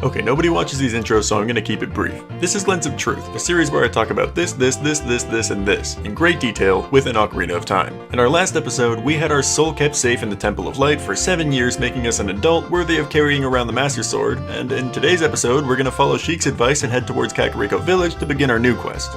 Okay, nobody watches these intros, so I'm gonna keep it brief. This is Lens of Truth, a series where I talk about this, and this, in great detail, with an ocarina of time. In our last episode, we had our soul kept safe in the Temple of Light for 7 years, making us an adult worthy of carrying around the Master Sword, and in today's episode, we're gonna follow Sheik's advice and head towards Kakariko Village to begin our new quest.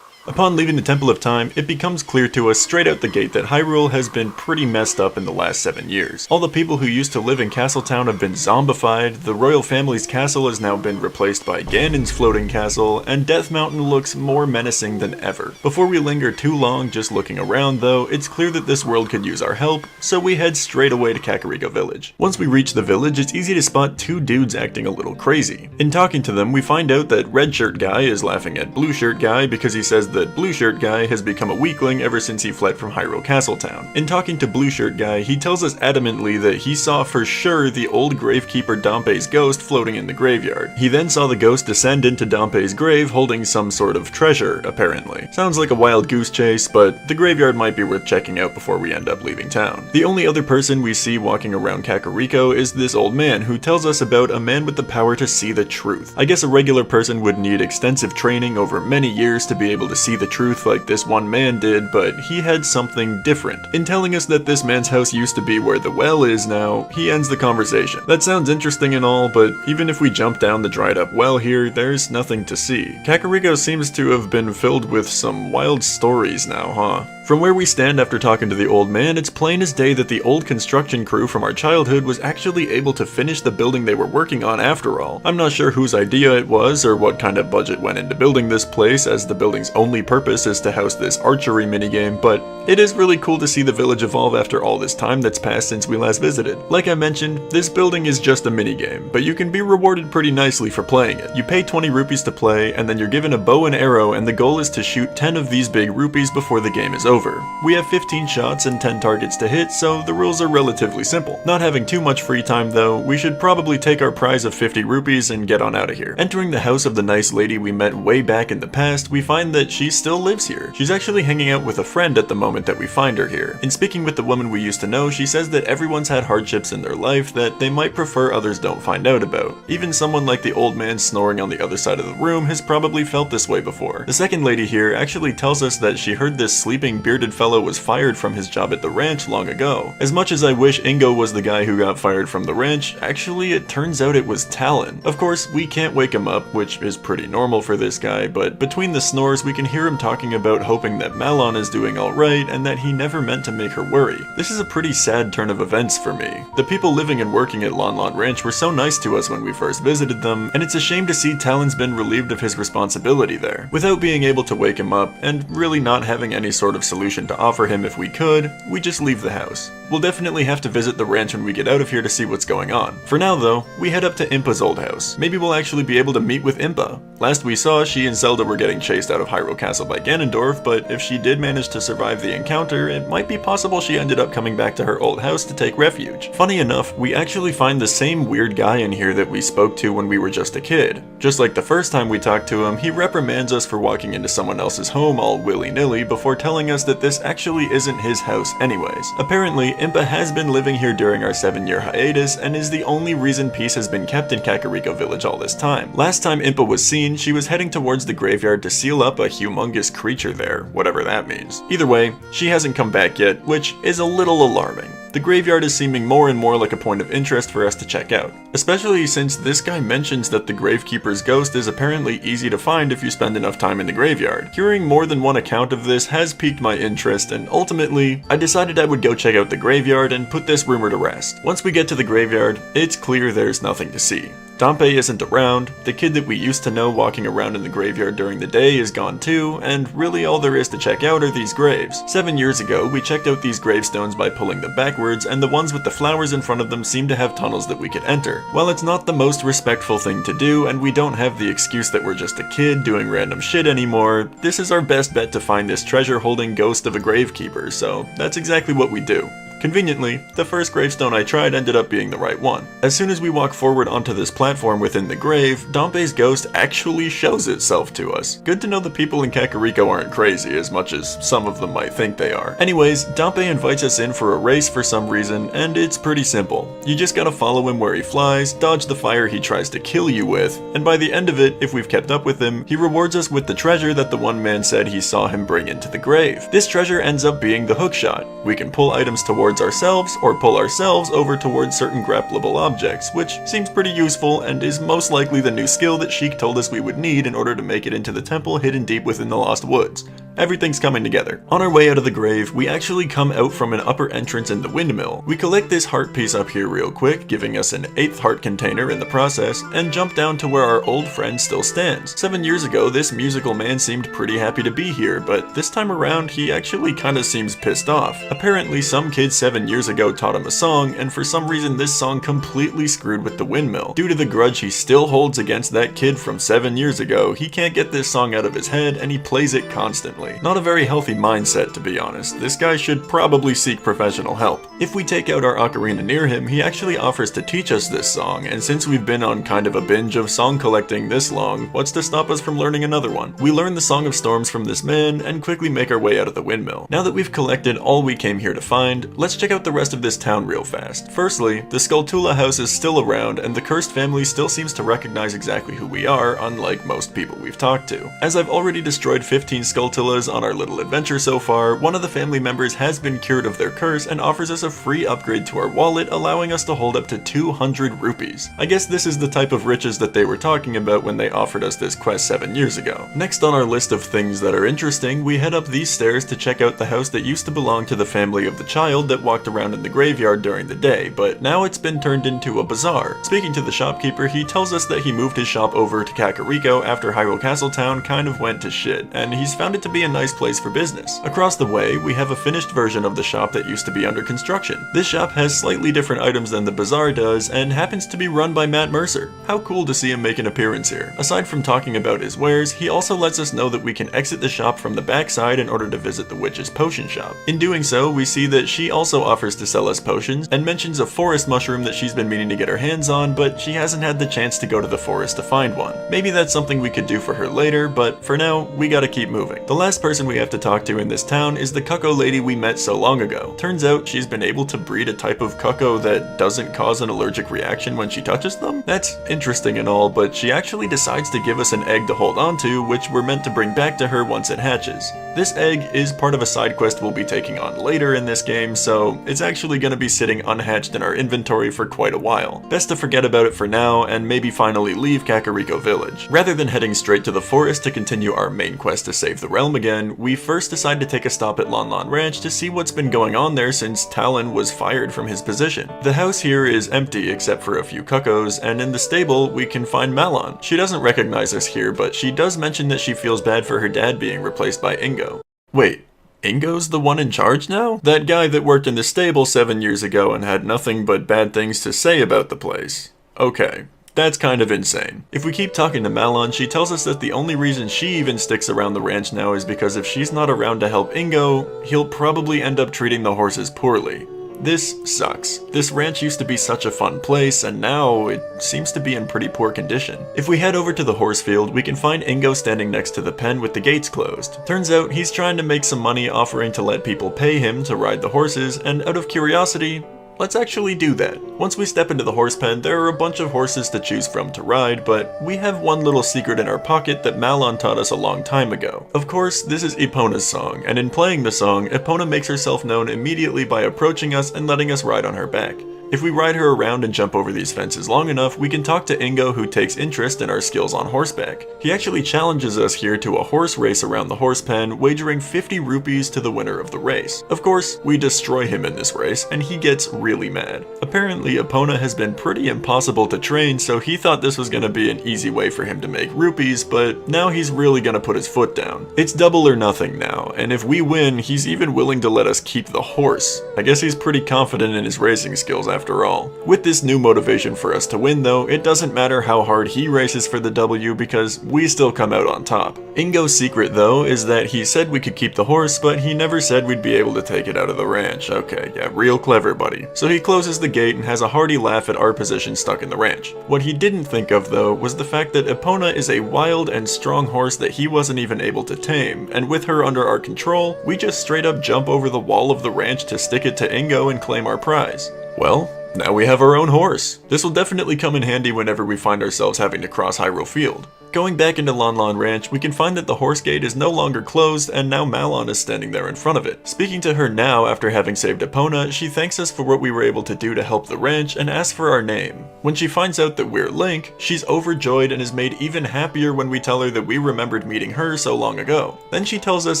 Upon leaving the Temple of Time, it becomes clear to us straight out the gate that Hyrule has been pretty messed up in the last 7 years. All the people who used to live in Castletown have been zombified, the royal family's castle has now been replaced by Ganon's floating castle, and Death Mountain looks more menacing than ever. Before we linger too long just looking around though, it's clear that this world could use our help, so we head straight away to Kakariko Village. Once we reach the village, it's easy to spot two dudes acting a little crazy. In talking to them, we find out that Red Shirt Guy is laughing at Blue Shirt Guy because he says that Blue Shirt Guy has become a weakling ever since he fled from Hyrule Castletown. In talking to Blue Shirt Guy, he tells us adamantly that he saw for sure the old gravekeeper Dompe's ghost floating in the graveyard. He then saw the ghost descend into Dompe's grave holding some sort of treasure, apparently. Sounds like a wild goose chase, but the graveyard might be worth checking out before we end up leaving town. The only other person we see walking around Kakariko is this old man who tells us about a man with the power to see the truth. I guess a regular person would need extensive training over many years to be able to see the truth like this one man did, but he had something different. In telling us that this man's house used to be where the well is now, he ends the conversation. That sounds interesting and all, but even if we jump down the dried up well here, there's nothing to see. Kakariko seems to have been filled with some wild stories now, huh? From where we stand after talking to the old man, it's plain as day that the old construction crew from our childhood was actually able to finish the building they were working on after all. I'm not sure whose idea it was or what kind of budget went into building this place, as the building's only purpose is to house this archery minigame, but it is really cool to see the village evolve after all this time that's passed since we last visited. Like I mentioned, this building is just a minigame, but you can be rewarded pretty nicely for playing it. You pay 20 rupees to play, and then you're given a bow and arrow, and the goal is to shoot 10 of these big rupees before the game is over. We have 15 shots and 10 targets to hit, so the rules are relatively simple. Not having too much free time though, we should probably take our prize of 50 rupees and get on out of here. Entering the house of the nice lady we met way back in the past, we find that she still lives here. She's actually hanging out with a friend at the moment that we find her here. In speaking with the woman we used to know, she says that everyone's had hardships in their life that they might prefer others don't find out about. Even someone like the old man snoring on the other side of the room has probably felt this way before. The second lady here actually tells us that she heard this sleeping bearded fellow was fired from his job at the ranch long ago. As much as I wish Ingo was the guy who got fired from the ranch, actually it turns out it was Talon. Of course, we can't wake him up, which is pretty normal for this guy, but between the snores we can hear him talking about hoping that Malon is doing alright and that he never meant to make her worry. This is a pretty sad turn of events for me. The people living and working at Lon Lon Ranch were so nice to us when we first visited them, and it's a shame to see Talon's been relieved of his responsibility there. Without being able to wake him up, and really not having any sort of solution to offer him if we could, we just leave the house. We'll definitely have to visit the ranch when we get out of here to see what's going on. For now though, we head up to Impa's old house. Maybe we'll actually be able to meet with Impa. Last we saw, she and Zelda were getting chased out of Hyrule Castle by Ganondorf, but if she did manage to survive the encounter, it might be possible she ended up coming back to her old house to take refuge. Funny enough, we actually find the same weird guy in here that we spoke to when we were just a kid. Just like the first time we talked to him, he reprimands us for walking into someone else's home all willy-nilly before telling us that this actually isn't his house anyways. Apparently, Impa has been living here during our 7-year hiatus and is the only reason peace has been kept in Kakariko Village all this time. Last time Impa was seen, she was heading towards the graveyard to seal up a humongous creature there, whatever that means. Either way, she hasn't come back yet, which is a little alarming. The graveyard is seeming more and more like a point of interest for us to check out, especially since this guy mentions that the gravekeeper's ghost is apparently easy to find if you spend enough time in the graveyard. Hearing more than one account of this has piqued my interest, and ultimately, I decided I would go check out the graveyard and put this rumor to rest. Once we get to the graveyard, it's clear there's nothing to see. Dompe isn't around, the kid that we used to know walking around in the graveyard during the day is gone too, and really all there is to check out are these graves. 7 years ago, we checked out these gravestones by pulling them backwards, and the ones with the flowers in front of them seem to have tunnels that we could enter. While it's not the most respectful thing to do, and we don't have the excuse that we're just a kid doing random shit anymore, this is our best bet to find this treasure-holding ghost of a gravekeeper, so that's exactly what we do. Conveniently, the first gravestone I tried ended up being the right one. As soon as we walk forward onto this platform within the grave, Dompe's ghost actually shows itself to us. Good to know the people in Kakariko aren't crazy as much as some of them might think they are. Anyways, Dompe invites us in for a race for some reason, and it's pretty simple. You just gotta follow him where he flies, dodge the fire he tries to kill you with, and by the end of it, if we've kept up with him, he rewards us with the treasure that the one man said he saw him bring into the grave. This treasure ends up being the hookshot. We can pull items towards ourselves, or pull ourselves over towards certain grappleable objects, which seems pretty useful and is most likely the new skill that Sheik told us we would need in order to make it into the temple hidden deep within the Lost Woods. Everything's coming together. On our way out of the grave, we actually come out from an upper entrance in the windmill. We collect this heart piece up here real quick, giving us an 8th heart container in the process, and jump down to where our old friend still stands. 7 years ago, this musical man seemed pretty happy to be here, but this time around, he actually kinda seems pissed off. Apparently, some kid 7 years ago taught him a song, and for some reason this song completely screwed with the windmill. Due to the grudge he still holds against that kid from 7 years ago, he can't get this song out of his head, and he plays it constantly. Not a very healthy mindset, to be honest. This guy should probably seek professional help. If we take out our ocarina near him, he actually offers to teach us this song, and since we've been on kind of a binge of song collecting this long, what's to stop us from learning another one? We learn the Song of Storms from this man, and quickly make our way out of the windmill. Now that we've collected all we came here to find, let's check out the rest of this town real fast. Firstly, the Skulltula house is still around, and the cursed family still seems to recognize exactly who we are, unlike most people we've talked to. As I've already destroyed 15 Skulltulas on our little adventure so far, one of the family members has been cured of their curse and offers us a free upgrade to our wallet, allowing us to hold up to 200 rupees. I guess this is the type of riches that they were talking about when they offered us this quest 7 years ago. Next on our list of things that are interesting, we head up these stairs to check out the house that used to belong to the family of the child that walked around in the graveyard during the day, but now it's been turned into a bazaar. Speaking to the shopkeeper, he tells us that he moved his shop over to Kakariko after Hyrule Castletown kind of went to shit, and he's found it to be a nice place for business. Across the way, we have a finished version of the shop that used to be under construction. This shop has slightly different items than the bazaar does, and happens to be run by Matt Mercer. How cool to see him make an appearance here. Aside from talking about his wares, he also lets us know that we can exit the shop from the backside in order to visit the witch's potion shop. In doing so, we see that she also offers to sell us potions, and mentions a forest mushroom that she's been meaning to get her hands on, but she hasn't had the chance to go to the forest to find one. Maybe that's something we could do for her later, but for now, we gotta keep moving. The last person we have to talk to in this town is the cuckoo lady we met so long ago. Turns out she's been able to breed a type of cuckoo that doesn't cause an allergic reaction when she touches them. That's interesting and all, but she actually decides to give us an egg to hold on to, which we're meant to bring back to her once it hatches. This egg is part of a side quest we'll be taking on later in this game, so it's actually going to be sitting unhatched in our inventory for quite a while. Best to forget about it for now, and maybe finally leave Kakariko Village. Rather than heading straight to the forest to continue our main quest to save the realm again, we first decide to take a stop at Lon Lon Ranch to see what's been going on there since Talon was fired from his position. The house here is empty except for a few cuckoos, and in the stable we can find Malon. She doesn't recognize us here, but she does mention that she feels bad for her dad being replaced by Ingo. Wait, Ingo's the one in charge now? That guy that worked in the stable 7 years ago and had nothing but bad things to say about the place. Okay. That's kind of insane. If we keep talking to Malon, she tells us that the only reason she even sticks around the ranch now is because if she's not around to help Ingo, he'll probably end up treating the horses poorly. This sucks. This ranch used to be such a fun place, and now it seems to be in pretty poor condition. If we head over to the horse field, we can find Ingo standing next to the pen with the gates closed. Turns out he's trying to make some money offering to let people pay him to ride the horses, and out of curiosity, let's actually do that. Once we step into the horse pen, there are a bunch of horses to choose from to ride, but we have one little secret in our pocket that Malon taught us a long time ago. Of course, this is Epona's song, and in playing the song, Epona makes herself known immediately by approaching us and letting us ride on her back. If we ride her around and jump over these fences long enough, we can talk to Ingo, who takes interest in our skills on horseback. He actually challenges us here to a horse race around the horse pen, wagering 50 rupees to the winner of the race. Of course, we destroy him in this race, and he gets really mad. Apparently, Epona has been pretty impossible to train, so he thought this was gonna be an easy way for him to make rupees, but now he's really gonna put his foot down. It's double or nothing now, and if we win, he's even willing to let us keep the horse. I guess he's pretty confident in his racing skills after all. With this new motivation for us to win though, it doesn't matter how hard he races for the W because we still come out on top. Ingo's secret though is that he said we could keep the horse, but he never said we'd be able to take it out of the ranch. Okay, yeah, real clever buddy. So he closes the gate and has a hearty laugh at our position stuck in the ranch. What he didn't think of though was the fact that Epona is a wild and strong horse that he wasn't even able to tame, and with her under our control, we just straight up jump over the wall of the ranch to stick it to Ingo and claim our prize. Well, now we have our own horse. This will definitely come in handy whenever we find ourselves having to cross Hyrule Field. Going back into Lon Lon Ranch, we can find that the horse gate is no longer closed and now Malon is standing there in front of it. Speaking to her now after having saved Epona, she thanks us for what we were able to do to help the ranch and asks for our name. When she finds out that we're Link, she's overjoyed and is made even happier when we tell her that we remembered meeting her so long ago. Then she tells us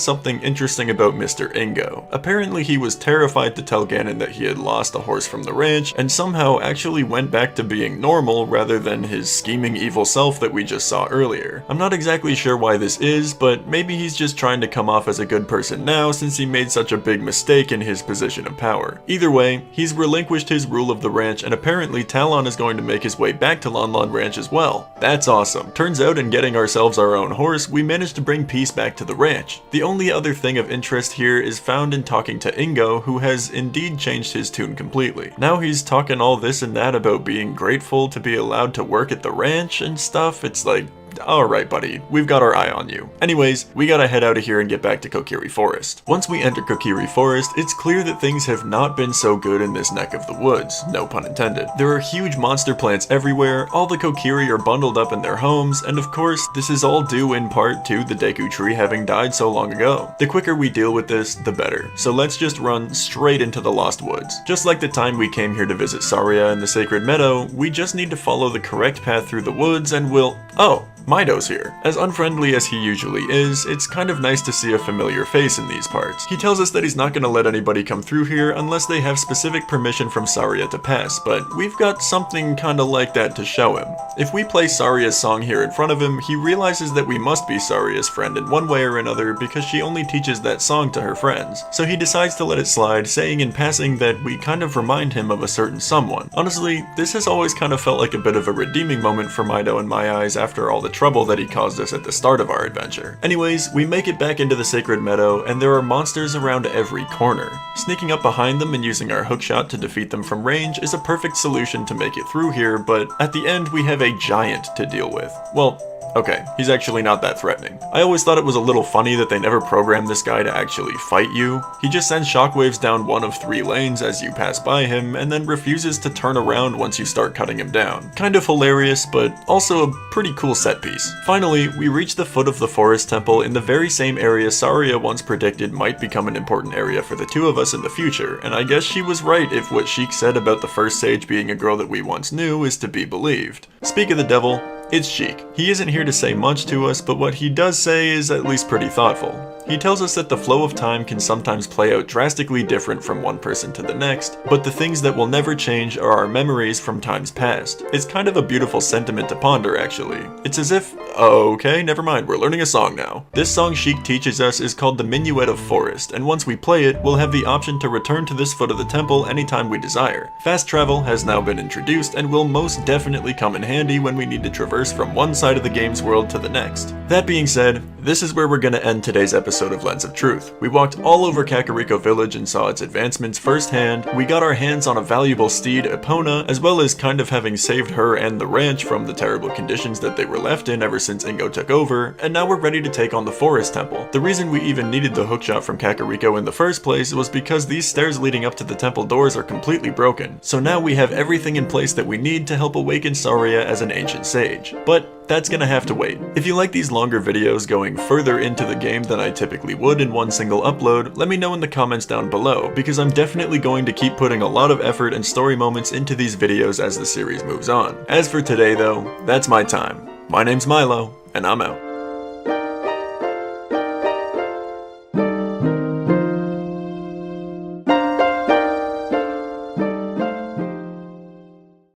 something interesting about Mr. Ingo. Apparently he was terrified to tell Ganon that he had lost a horse from the ranch and somehow actually went back to being normal rather than his scheming evil self that we just saw earlier. I'm not exactly sure why this is, but maybe he's just trying to come off as a good person now since he made such a big mistake in his position of power. Either way, he's relinquished his rule of the ranch and apparently Talon is going to make his way back to Lon Lon Ranch as well. That's awesome. Turns out in getting ourselves our own horse, we managed to bring peace back to the ranch. The only other thing of interest here is found in talking to Ingo, who has indeed changed his tune completely. Now he's talking all this and that about being grateful to be allowed to work at the ranch and stuff. It's like, alright buddy, we've got our eye on you. Anyways, we gotta head out of here and get back to Kokiri Forest. Once we enter Kokiri Forest, it's clear that things have not been so good in this neck of the woods, no pun intended. There are huge monster plants everywhere, all the Kokiri are bundled up in their homes, and of course, this is all due in part to the Deku Tree having died so long ago. The quicker we deal with this, the better. So let's just run straight into the Lost Woods. Just like the time we came here to visit Saria in the Sacred Meadow, we just need to follow the correct path through the woods and we'll... Oh! Myloe's here. As unfriendly as he usually is, it's kind of nice to see a familiar face in these parts. He tells us that he's not going to let anybody come through here unless they have specific permission from Saria to pass, but we've got something kinda like that to show him. If we play Saria's song here in front of him, he realizes that we must be Saria's friend in one way or another because she only teaches that song to her friends. So he decides to let it slide, saying in passing that we kind of remind him of a certain someone. Honestly, this has always kind of felt like a bit of a redeeming moment for Myloe in my eyes after all the trouble that he caused us at the start of our adventure. Anyways, we make it back into the Sacred Meadow, and there are monsters around every corner. Sneaking up behind them and using our hookshot to defeat them from range is a perfect solution to make it through here, but at the end we have a giant to deal with. Well, okay, he's actually not that threatening. I always thought it was a little funny that they never programmed this guy to actually fight you. He just sends shockwaves down one of 3 lanes as you pass by him, and then refuses to turn around once you start cutting him down. Kind of hilarious, but also a pretty cool set piece. Finally, we reach the foot of the Forest Temple in the very same area Saria once predicted might become an important area for the two of us in the future, and I guess she was right if what Sheik said about the first sage being a girl that we once knew is to be believed. Speak of the devil, it's Sheik. He isn't here to say much to us, but what he does say is at least pretty thoughtful. He tells us that the flow of time can sometimes play out drastically different from one person to the next, but the things that will never change are our memories from times past. It's kind of a beautiful sentiment to ponder, actually. It's as if, oh, okay, never mind, we're learning a song now. This song Sheik teaches us is called the Minuet of Forest, and once we play it, we'll have the option to return to this foot of the temple anytime we desire. Fast travel has now been introduced and will most definitely come in handy when we need to traverse from one side of the game's world to the next. That being said, this is where we're gonna end today's episode of Lens of Truth. We walked all over Kakariko Village and saw its advancements firsthand. We got our hands on a valuable steed, Epona, as well as kind of having saved her and the ranch from the terrible conditions that they were left in ever since Ingo took over, and now we're ready to take on the Forest Temple. The reason we even needed the hookshot from Kakariko in the first place was because these stairs leading up to the temple doors are completely broken. So now we have everything in place that we need to help awaken Saria as an ancient sage. But that's gonna have to wait. If you like these longer videos going further into the game than I typically would in one single upload, let me know in the comments down below, because I'm definitely going to keep putting a lot of effort and story moments into these videos as the series moves on. As for today though, that's my time. My name's Myloe, and I'm out.